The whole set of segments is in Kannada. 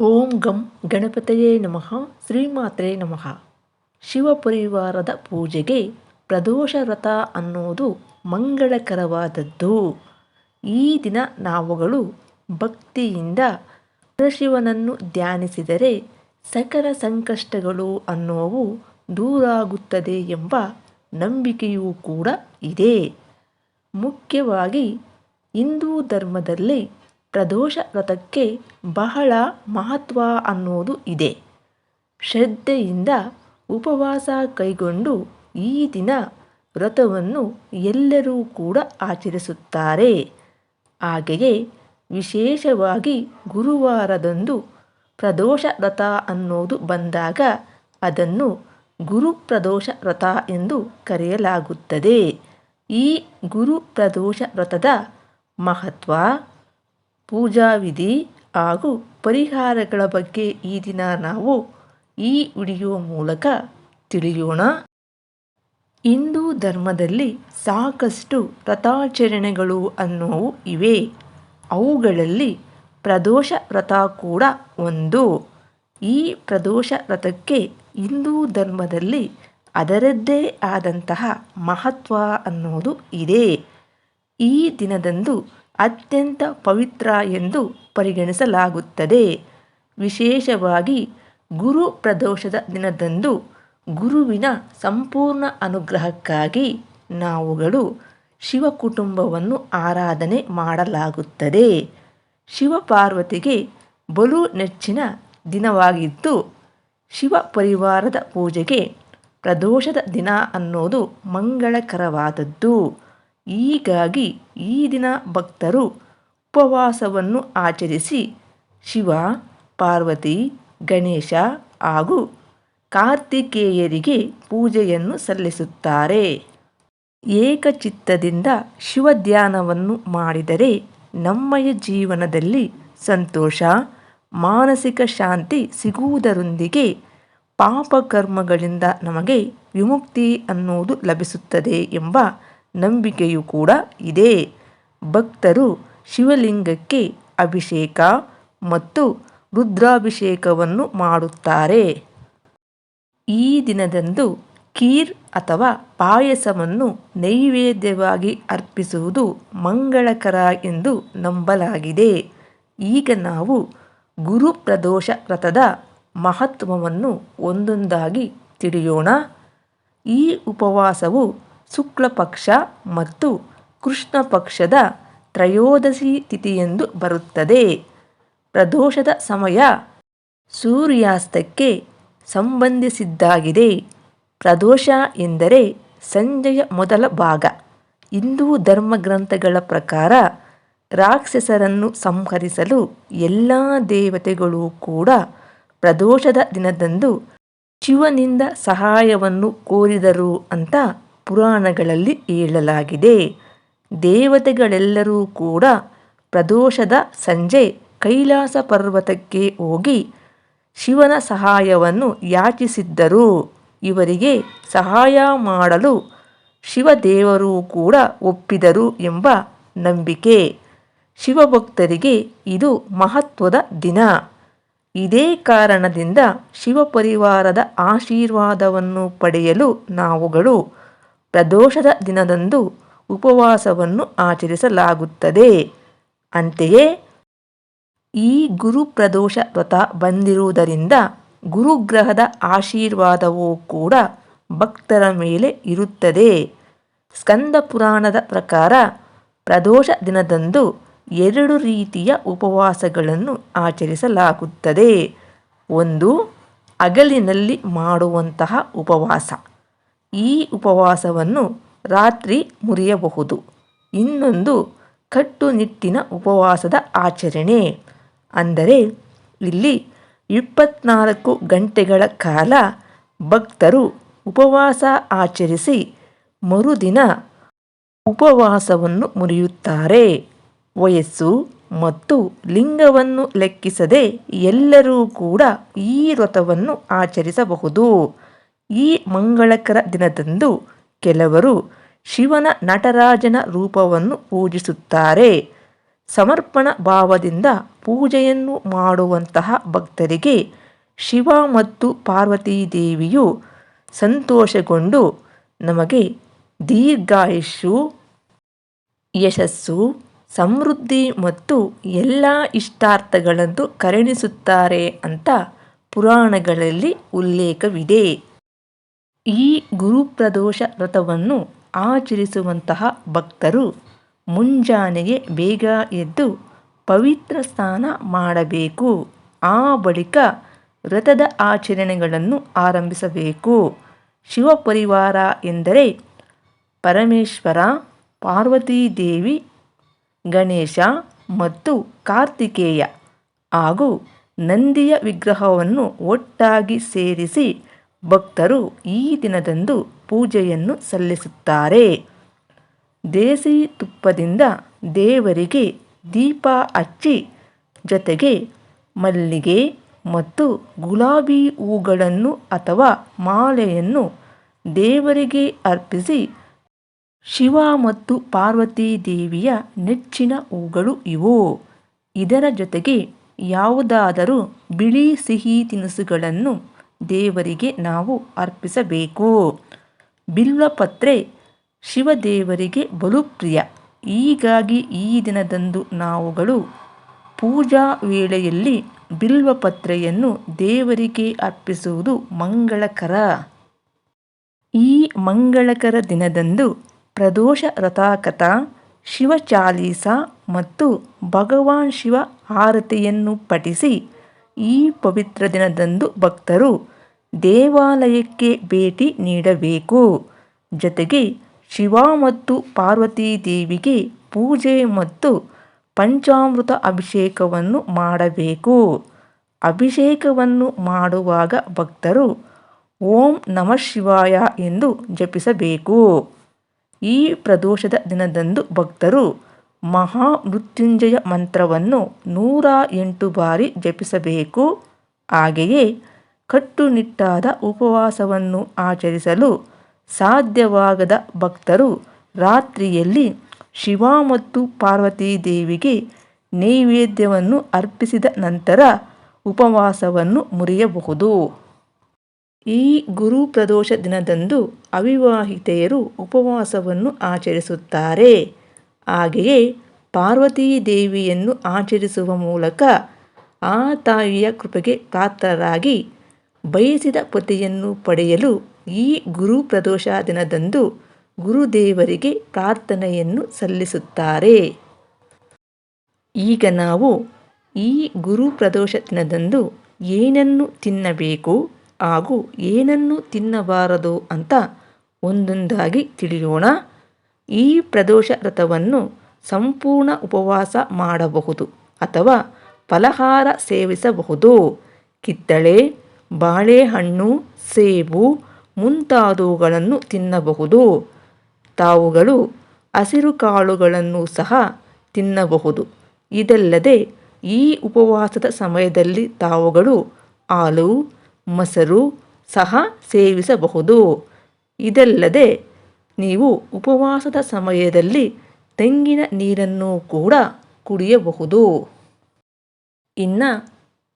ಓಂ ಗಂ ಗಣಪತಯೇ ನಮಃ ಶ್ರೀಮಾತ್ರೇ ನಮಃ. ಶಿವಪರಿವಾರದ ಪೂಜೆಗೆ ಪ್ರದೋಷ ವ್ರತ ಅನ್ನೋದು ಮಂಗಳಕರವಾದದ್ದು. ಈ ದಿನ ನಾವುಗಳು ಭಕ್ತಿಯಿಂದ ಪರಶಿವನನ್ನು ಧ್ಯಾನಿಸಿದರೆ ಸಕಲ ಸಂಕಷ್ಟಗಳು ಅನ್ನೋವು ದೂರಾಗುತ್ತದೆ ಎಂಬ ನಂಬಿಕೆಯೂ ಕೂಡ ಇದೆ. ಮುಖ್ಯವಾಗಿ ಹಿಂದೂ ಧರ್ಮದಲ್ಲಿ ಪ್ರದೋಷ ವ್ರತಕ್ಕೆ ಬಹಳ ಮಹತ್ವ ಅನ್ನೋದು ಇದೆ. ಶ್ರದ್ಧೆಯಿಂದ ಉಪವಾಸ ಕೈಗೊಂಡು ಈ ದಿನ ವ್ರತವನ್ನು ಎಲ್ಲರೂ ಕೂಡ ಆಚರಿಸುತ್ತಾರೆ. ಹಾಗೆಯೇ ವಿಶೇಷವಾಗಿ ಗುರುವಾರದಂದು ಪ್ರದೋಷ ವ್ರತ ಅನ್ನೋದು ಬಂದಾಗ ಅದನ್ನು ಗುರು ಪ್ರದೋಷ ವ್ರತ ಎಂದು ಕರೆಯಲಾಗುತ್ತದೆ. ಈ ಗುರು ಪ್ರದೋಷ ವ್ರತದ ಮಹತ್ವ, ಪೂಜಾ ವಿಧಿ ಹಾಗೂ ಪರಿಹಾರಗಳ ಬಗ್ಗೆ ಈ ದಿನ ನಾವು ಈ ವಿಡಿಯೋ ಮೂಲಕ ತಿಳಿಯೋಣ. ಹಿಂದೂ ಧರ್ಮದಲ್ಲಿ ಸಾಕಷ್ಟು ವ್ರತಾಚರಣೆಗಳು ಅನ್ನೋವು ಇವೆ. ಅವುಗಳಲ್ಲಿ ಪ್ರದೋಷ ವ್ರತ ಕೂಡ ಒಂದು. ಈ ಪ್ರದೋಷ ವ್ರತಕ್ಕೆ ಹಿಂದೂ ಧರ್ಮದಲ್ಲಿ ಅದರದ್ದೇ ಆದಂತಹ ಮಹತ್ವ ಅನ್ನೋದು ಇದೆ. ಈ ದಿನದಂದು ಅತ್ಯಂತ ಪವಿತ್ರ ಎಂದು ಪರಿಗಣಿಸಲಾಗುತ್ತದೆ. ವಿಶೇಷವಾಗಿ ಗುರು ಪ್ರದೋಷದ ದಿನದಂದು ಗುರುವಿನ ಸಂಪೂರ್ಣ ಅನುಗ್ರಹಕ್ಕಾಗಿ ನಾವುಗಳು ಶಿವ ಕುಟುಂಬವನ್ನು ಆರಾಧನೆ ಮಾಡಲಾಗುತ್ತದೆ. ಶಿವಪಾರ್ವತಿಗೆ ಬಲು ನೆಚ್ಚಿನ ದಿನವಾಗಿದ್ದು, ಶಿವ ಪರಿವಾರದ ಪೂಜೆಗೆ ಪ್ರದೋಷದ ದಿನ ಅನ್ನೋದು ಮಂಗಳಕರವಾದದ್ದು. ಹೀಗಾಗಿ ಈ ದಿನ ಭಕ್ತರು ಉಪವಾಸವನ್ನು ಆಚರಿಸಿ ಶಿವ, ಪಾರ್ವತಿ, ಗಣೇಶ ಹಾಗೂ ಕಾರ್ತಿಕೇಯರಿಗೆ ಪೂಜೆಯನ್ನು ಸಲ್ಲಿಸುತ್ತಾರೆ. ಏಕಚಿತ್ತದಿಂದ ಶಿವಧ್ಯಾನವನ್ನು ಮಾಡಿದರೆ ನಮ್ಮಯ ಜೀವನದಲ್ಲಿ ಸಂತೋಷ, ಮಾನಸಿಕ ಶಾಂತಿ ಸಿಗುವುದರೊಂದಿಗೆ ಪಾಪಕರ್ಮಗಳಿಂದ ನಮಗೆ ವಿಮುಕ್ತಿ ಅನ್ನೋದು ಲಭಿಸುತ್ತದೆ ಎಂಬ ನಂಬಿಕೆಯೂ ಕೂಡ ಇದೆ. ಭಕ್ತರು ಶಿವಲಿಂಗಕ್ಕೆ ಅಭಿಷೇಕ ಮತ್ತು ರುದ್ರಾಭಿಷೇಕವನ್ನು ಮಾಡುತ್ತಾರೆ. ಈ ದಿನದಂದು ಖೀರ್ ಅಥವಾ ಪಾಯಸವನ್ನು ನೈವೇದ್ಯವಾಗಿ ಅರ್ಪಿಸುವುದು ಮಂಗಳಕರ ಎಂದು ನಂಬಲಾಗಿದೆ. ಈಗ ನಾವು ಗುರು ಪ್ರದೋಷ ವ್ರತದ ಮಹತ್ವವನ್ನು ಒಂದೊಂದಾಗಿ ತಿಳಿಯೋಣ. ಈ ಉಪವಾಸವು ಶುಕ್ಲ ಪಕ್ಷ ಮತ್ತು ಕೃಷ್ಣ ಪಕ್ಷದ ತ್ರಯೋದಶಿ ತಿಥಿಯಂದು ಬರುತ್ತದೆ. ಪ್ರದೋಷದ ಸಮಯ ಸೂರ್ಯಾಸ್ತಕ್ಕೆ ಸಂಬಂಧಿಸಿದ್ದಾಗಿದೆ. ಪ್ರದೋಷ ಎಂದರೆ ಸಂಜೆಯ ಮೊದಲ ಭಾಗ. ಹಿಂದೂ ಧರ್ಮಗ್ರಂಥಗಳ ಪ್ರಕಾರ ರಾಕ್ಷಸರನ್ನು ಸಂಹರಿಸಲು ಎಲ್ಲ ದೇವತೆಗಳು ಕೂಡ ಪ್ರದೋಷದ ದಿನದಂದು ಶಿವನಿಂದ ಸಹಾಯವನ್ನು ಕೋರಿದರು ಅಂತ ಪುರಾಣಗಳಲ್ಲಿ ಹೇಳಲಾಗಿದೆ. ದೇವತೆಗಳೆಲ್ಲರೂ ಕೂಡ ಪ್ರದೋಷದ ಸಂಜೆ ಕೈಲಾಸ ಪರ್ವತಕ್ಕೆ ಹೋಗಿ ಶಿವನ ಸಹಾಯವನ್ನು ಯಾಚಿಸಿದ್ದರು. ಇವರಿಗೆ ಸಹಾಯ ಮಾಡಲು ಶಿವದೇವರು ಕೂಡ ಒಪ್ಪಿದರು ಎಂಬ ನಂಬಿಕೆ. ಶಿವಭಕ್ತರಿಗೆ ಇದು ಮಹತ್ವದ ದಿನ. ಇದೇ ಕಾರಣದಿಂದ ಶಿವಪರಿವಾರದ ಆಶೀರ್ವಾದವನ್ನು ಪಡೆಯಲು ನಾವುಗಳು ಪ್ರದೋಷದ ದಿನದಂದು ಉಪವಾಸವನ್ನು ಆಚರಿಸಲಾಗುತ್ತದೆ. ಅಂತೆಯೇ ಈ ಗುರು ಪ್ರದೋಷ ವ್ರತ ಬಂದಿರುವುದರಿಂದ ಗುರುಗ್ರಹದ ಆಶೀರ್ವಾದವೂ ಕೂಡ ಭಕ್ತರ ಮೇಲೆ ಇರುತ್ತದೆ. ಸ್ಕಂದ ಪುರಾಣದ ಪ್ರಕಾರ ಪ್ರದೋಷ ದಿನದಂದು 2 ರೀತಿಯ ಉಪವಾಸಗಳನ್ನು ಆಚರಿಸಲಾಗುತ್ತದೆ. ಒಂದು, ಹಗಲಿನಲ್ಲಿ ಮಾಡುವಂತಹ ಉಪವಾಸ. ಈ ಉಪವಾಸವನ್ನು ರಾತ್ರಿ ಮುರಿಯಬಹುದು. ಇನ್ನೊಂದು, ಕಟ್ಟುನಿಟ್ಟಿನ ಉಪವಾಸದ ಆಚರಣೆ. ಅಂದರೆ ಇಲ್ಲಿ 24 ಗಂಟೆಗಳ ಕಾಲ ಭಕ್ತರು ಉಪವಾಸ ಆಚರಿಸಿ ಮರುದಿನ ಉಪವಾಸವನ್ನು ಮುರಿಯುತ್ತಾರೆ. ವಯಸ್ಸು ಮತ್ತು ಲಿಂಗವನ್ನು ಲೆಕ್ಕಿಸದೆ ಎಲ್ಲರೂ ಕೂಡ ಈ ವ್ರತವನ್ನು ಆಚರಿಸಬಹುದು. ಈ ಮಂಗಳಕರ ದಿನದಂದು ಕೆಲವರು ಶಿವನ ನಟರಾಜನ ರೂಪವನ್ನು ಪೂಜಿಸುತ್ತಾರೆ. ಸಮರ್ಪಣ ಭಾವದಿಂದ ಪೂಜೆಯನ್ನು ಮಾಡುವಂತಹ ಭಕ್ತರಿಗೆ ಶಿವ ಮತ್ತು ಪಾರ್ವತೀ ದೇವಿಯು ಸಂತೋಷಗೊಂಡು ನಮಗೆ ದೀರ್ಘಾಯುಷ್ಯು, ಯಶಸ್ಸು, ಸಮೃದ್ಧಿ ಮತ್ತು ಎಲ್ಲ ಇಷ್ಟಾರ್ಥಗಳನ್ನು ಕರುಣಿಸುತ್ತಾರೆ ಅಂತ ಪುರಾಣಗಳಲ್ಲಿ ಉಲ್ಲೇಖವಿದೆ. ಈ ಗುರುಪ್ರದೋಷ ವ್ರತವನ್ನು ಆಚರಿಸುವಂತಹ ಭಕ್ತರು ಮುಂಜಾನೆಗೆ ಬೇಗ ಎದ್ದು ಪವಿತ್ರ ಸ್ನಾನ ಮಾಡಬೇಕು. ಆ ಬಳಿಕ ವ್ರತದ ಆಚರಣೆಗಳನ್ನು ಆರಂಭಿಸಬೇಕು. ಶಿವಪರಿವಾರ ಎಂದರೆ ಪರಮೇಶ್ವರ, ಪಾರ್ವತೀ ದೇವಿ, ಗಣೇಶ ಮತ್ತು ಕಾರ್ತಿಕೇಯ ಹಾಗೂ ನಂದಿಯ ವಿಗ್ರಹವನ್ನು ಒಟ್ಟಾಗಿ ಸೇರಿಸಿ ಭಕ್ತರು ಈ ದಿನದಂದು ಪೂಜೆಯನ್ನು ಸಲ್ಲಿಸುತ್ತಾರೆ. ದೇಸಿ ತುಪ್ಪದಿಂದ ದೇವರಿಗೆ ದೀಪ ಹಚ್ಚಿ ಜೊತೆಗೆ ಮಲ್ಲಿಗೆ ಮತ್ತು ಗುಲಾಬಿ ಹೂಗಳನ್ನು ಅಥವಾ ಮಾಲೆಯನ್ನು ದೇವರಿಗೆ ಅರ್ಪಿಸಿ ಶಿವ ಮತ್ತು ಪಾರ್ವತೀ ದೇವಿಯ ನೆಚ್ಚಿನ ಹೂಗಳು ಇವು. ಇದರ ಜೊತೆಗೆ ಯಾವುದಾದರೂ ಬಿಳಿ ಸಿಹಿ ತಿನಿಸುಗಳನ್ನು ದೇವರಿಗೆ ನಾವು ಅರ್ಪಿಸಬೇಕು. ಬಿಲ್ವಪತ್ರೆ ಶಿವದೇವರಿಗೆ ಬಲು ಪ್ರಿಯ. ಹೀಗಾಗಿ ಈ ದಿನದಂದು ನಾವುಗಳು ಪೂಜಾ ವೇಳೆಯಲ್ಲಿ ಬಿಲ್ವಪತ್ರೆಯನ್ನು ದೇವರಿಗೆ ಅರ್ಪಿಸುವುದು ಮಂಗಳಕರ. ಈ ಮಂಗಳಕರ ದಿನದಂದು ಪ್ರದೋಷ ವ್ರತಕಥಾ, ಶಿವಚಾಲೀಸ ಮತ್ತು ಭಗವಾನ್ ಶಿವ ಆರತಿಯನ್ನು ಪಠಿಸಿ ಈ ಪವಿತ್ರ ದಿನದಂದು ಭಕ್ತರು ದೇವಾಲಯಕ್ಕೆ ಭೇಟಿ ನೀಡಬೇಕು. ಜೊತೆಗೆ ಶಿವ ಮತ್ತು ಪಾರ್ವತೀ ದೇವಿಗೆ ಪೂಜೆ ಮತ್ತು ಪಂಚಾಮೃತ ಅಭಿಷೇಕವನ್ನು ಮಾಡಬೇಕು. ಅಭಿಷೇಕವನ್ನು ಮಾಡುವಾಗ ಭಕ್ತರು ಓಂ ನಮಃ ಶಿವಾಯ ಎಂದು ಜಪಿಸಬೇಕು. ಈ ಪ್ರದೋಷದ ದಿನದಂದು ಭಕ್ತರು ಮಹಾಮೃತ್ಯುಂಜಯ ಮಂತ್ರವನ್ನು 108 ಬಾರಿ ಜಪಿಸಬೇಕು. ಹಾಗೆಯೇ ಕಟ್ಟುನಿಟ್ಟಾದ ಉಪವಾಸವನ್ನು ಆಚರಿಸಲು ಸಾಧ್ಯವಾಗದ ಭಕ್ತರು ರಾತ್ರಿಯಲ್ಲಿ ಶಿವ ಮತ್ತು ಪಾರ್ವತೀ ದೇವಿಗೆ ನೈವೇದ್ಯವನ್ನು ಅರ್ಪಿಸಿದ ನಂತರ ಉಪವಾಸವನ್ನು ಮುರಿಯಬಹುದು. ಈ ಗುರುಪ್ರದೋಷ ದಿನದಂದು ಅವಿವಾಹಿತೆಯರು ಉಪವಾಸವನ್ನು ಆಚರಿಸುತ್ತಾರೆ. ಹಾಗೆಯೇ ಪಾರ್ವತೀ ದೇವಿಯನ್ನು ಆಚರಿಸುವ ಮೂಲಕ ಆ ತಾಯಿಯ ಕೃಪೆಗೆ ಪಾತ್ರರಾಗಿ ಬಯಸಿದ ಪತಿಯನ್ನು ಪಡೆಯಲು ಈ ಗುರುಪ್ರದೋಷ ದಿನದಂದು ಗುರುದೇವರಿಗೆ ಪ್ರಾರ್ಥನೆಯನ್ನು ಸಲ್ಲಿಸುತ್ತಾರೆ. ಈಗ ನಾವು ಈ ಗುರುಪ್ರದೋಷ ದಿನದಂದು ಏನನ್ನು ತಿನ್ನಬೇಕು ಹಾಗೂ ಏನನ್ನು ತಿನ್ನಬಾರದು ಅಂತ ಒಂದೊಂದಾಗಿ ತಿಳಿಯೋಣ. ಈ ಪ್ರದೋಷ ವ್ರತವನ್ನು ಸಂಪೂರ್ಣ ಉಪವಾಸ ಮಾಡಬಹುದು ಅಥವಾ ಫಲಹಾರ ಸೇವಿಸಬಹುದು. ಕಿತ್ತಳೆ, ಬಾಳೆಹಣ್ಣು, ಸೇಬು ಮುಂತಾದವುಗಳನ್ನು ತಿನ್ನಬಹುದು. ತಾವುಗಳು ಹಸಿರು ಕಾಳುಗಳನ್ನು ಸಹ ತಿನ್ನಬಹುದು. ಇದಲ್ಲದೆ ಈ ಉಪವಾಸದ ಸಮಯದಲ್ಲಿ ತಾವುಗಳು ಹಾಲು, ಮೊಸರು ಸಹ ಸೇವಿಸಬಹುದು. ಇದಲ್ಲದೆ ನೀವು ಉಪವಾಸದ ಸಮಯದಲ್ಲಿ ತೆಂಗಿನ ನೀರನ್ನು ಕೂಡ ಕುಡಿಯಬಹುದು. ಇನ್ನು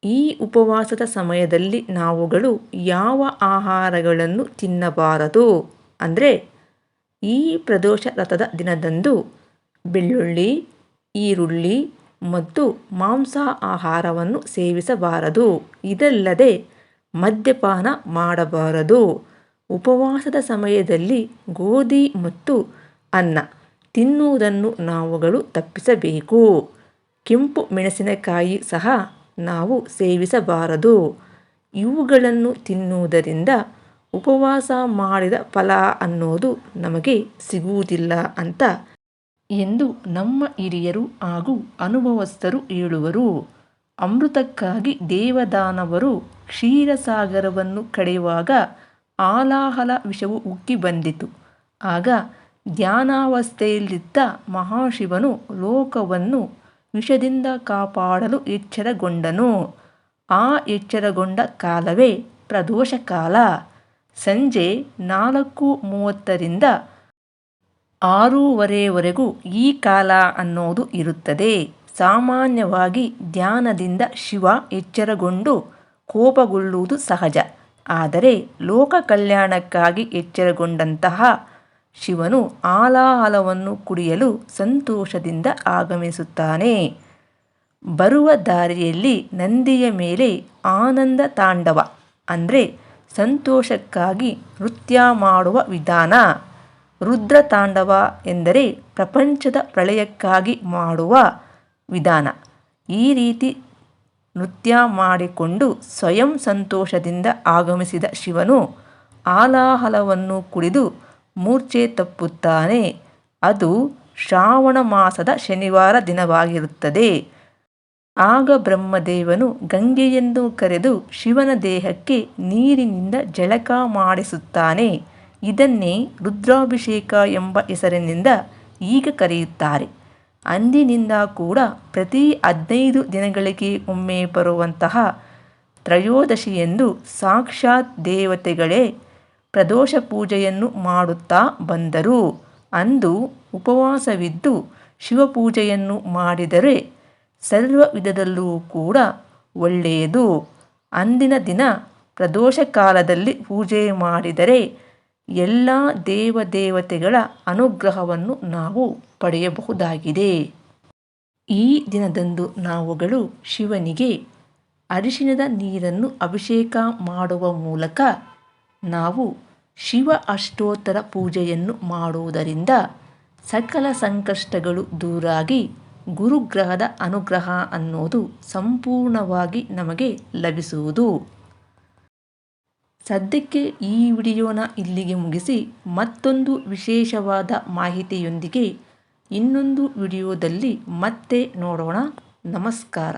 ಈ ಉಪವಾಸದ ಸಮಯದಲ್ಲಿ ನಾವುಗಳು ಯಾವ ಆಹಾರಗಳನ್ನು ತಿನ್ನಬಾರದು ಅಂದರೆ, ಈ ಪ್ರದೋಷ ವ್ರತದ ದಿನದಂದು ಬೆಳ್ಳುಳ್ಳಿ, ಈರುಳ್ಳಿ ಮತ್ತು ಮಾಂಸ ಆಹಾರವನ್ನು ಸೇವಿಸಬಾರದು. ಇದಲ್ಲದೆ ಮದ್ಯಪಾನ ಮಾಡಬಾರದು. ಉಪವಾಸದ ಸಮಯದಲ್ಲಿ ಗೋಧಿ ಮತ್ತು ಅನ್ನ ತಿನ್ನುವುದನ್ನು ನಾವುಗಳು ತಪ್ಪಿಸಬೇಕು. ಕೆಂಪು ಮೆಣಸಿನಕಾಯಿ ಸಹ ನಾವು ಸೇವಿಸಬಾರದು. ಇವುಗಳನ್ನು ತಿನ್ನುವುದರಿಂದ ಉಪವಾಸ ಮಾಡಿದ ಫಲ ಅನ್ನೋದು ನಮಗೆ ಸಿಗುವುದಿಲ್ಲ ಅಂತ ಎಂದು ನಮ್ಮ ಹಿರಿಯರು ಹಾಗೂ ಅನುಭವಸ್ಥರು ಹೇಳುವರು. ಅಮೃತಕ್ಕಾಗಿ ದೇವದಾನವರು ಕ್ಷೀರಸಾಗರವನ್ನು ಕಡೆಯುವಾಗ ಹಾಲಾಹಲ ವಿಷವು ಉಕ್ಕಿ ಬಂದಿತು. ಆಗ ಧ್ಯಾನಾವಸ್ಥೆಯಲ್ಲಿದ್ದ ಮಹಾಶಿವನು ಲೋಕವನ್ನು ವಿಷದಿಂದ ಕಾಪಾಡಲು ಎಚ್ಚರಗೊಂಡನು. ಆ ಎಚ್ಚರಗೊಂಡ ಕಾಲವೇ ಪ್ರದೋಷ ಕಾಲ. ಸಂಜೆ 4:30ರಿಂದ 6:30ವರೆಗೂ ಈ ಕಾಲ ಅನ್ನೋದು ಇರುತ್ತದೆ. ಸಾಮಾನ್ಯವಾಗಿ ಧ್ಯಾನದಿಂದ ಶಿವ ಎಚ್ಚರಗೊಂಡು ಕೋಪಗೊಳ್ಳುವುದು ಸಹಜ. ಆದರೆ ಲೋಕ ಕಲ್ಯಾಣಕ್ಕಾಗಿ ಎಚ್ಚರಗೊಂಡಂತಹ ಶಿವನು ಆಲಾಹಲವನ್ನು ಕುಡಿಯಲು ಸಂತೋಷದಿಂದ ಆಗಮಿಸುತ್ತಾನೆ. ಬರುವ ದಾರಿಯಲ್ಲಿ ನಂದಿಯ ಮೇಲೆ ಆನಂದ ತಾಂಡವ ಅಂದರೆ ಸಂತೋಷಕ್ಕಾಗಿ ನೃತ್ಯ ಮಾಡುವ ವಿಧಾನ. ರುದ್ರ ತಾಂಡವ ಎಂದರೆ ಪ್ರಪಂಚದ ಪ್ರಳಯಕ್ಕಾಗಿ ಮಾಡುವ ವಿಧಾನ. ಈ ರೀತಿ ನೃತ್ಯ ಮಾಡಿಕೊಂಡು ಸ್ವಯಂ ಸಂತೋಷದಿಂದ ಆಗಮಿಸಿದ ಶಿವನು ಆಲಾಹಲವನ್ನು ಕುಡಿದು ಮೂರ್ಛೆ ತಪ್ಪುತ್ತಾನೆ. ಅದು ಶ್ರಾವಣ ಮಾಸದ ಶನಿವಾರ ದಿನವಾಗಿರುತ್ತದೆ. ಆಗ ಬ್ರಹ್ಮದೇವನು ಗಂಗೆಯನ್ನು ಕರೆದು ಶಿವನ ದೇಹಕ್ಕೆ ನೀರಿನಿಂದ ಜಳಕ ಮಾಡಿಸುತ್ತಾನೆ. ಇದನ್ನೇ ರುದ್ರಾಭಿಷೇಕ ಎಂಬ ಹೆಸರಿನಿಂದ ಈಗ ಕರೆಯುತ್ತಾರೆ. ಅಂದಿನಿಂದ ಕೂಡ ಪ್ರತಿ 15 ದಿನಗಳಿಗೆ ಒಮ್ಮೆ ಬರುವಂತಹ ತ್ರಯೋದಶಿಯಂದು ಸಾಕ್ಷಾತ್ ದೇವತೆಗಳೇ ಪ್ರದೋಷ ಪೂಜೆಯನ್ನು ಮಾಡುತ್ತಾ ಬಂದರು. ಅಂದು ಉಪವಾಸವಿದ್ದು ಶಿವಪೂಜೆಯನ್ನು ಮಾಡಿದರೆ ಸರ್ವ ವಿಧದಲ್ಲೂ ಕೂಡ ಒಳ್ಳೆಯದು. ಅಂದಿನ ದಿನ ಪ್ರದೋಷ ಕಾಲದಲ್ಲಿ ಪೂಜೆ ಮಾಡಿದರೆ ಎಲ್ಲ ದೇವದೇವತೆಗಳ ಅನುಗ್ರಹವನ್ನು ನಾವು ಪಡೆಯಬಹುದಾಗಿದೆ. ಈ ದಿನದಂದು ನಾವುಗಳು ಶಿವನಿಗೆ ಅರಿಶಿಣದ ನೀರನ್ನು ಅಭಿಷೇಕ ಮಾಡುವ ಮೂಲಕ ನಾವು ಶಿವ ಅಷ್ಟೋತ್ತರ ಪೂಜೆಯನ್ನು ಮಾಡುವುದರಿಂದ ಸಕಲ ಸಂಕಷ್ಟಗಳು ದೂರಾಗಿ ಗುರುಗ್ರಹದ ಅನುಗ್ರಹ ಅನ್ನೋದು ಸಂಪೂರ್ಣವಾಗಿ ನಮಗೆ ಲಭಿಸುವುದು. ಸದ್ಯಕ್ಕೆ ಈ ವಿಡಿಯೋನ ಇಲ್ಲಿಗೆ ಮುಗಿಸಿ ಮತ್ತೊಂದು ವಿಶೇಷವಾದ ಮಾಹಿತಿಯೊಂದಿಗೆ ಇನ್ನೊಂದು ವಿಡಿಯೋದಲ್ಲಿ ಮತ್ತೆ ನೋಡೋಣ. ನಮಸ್ಕಾರ.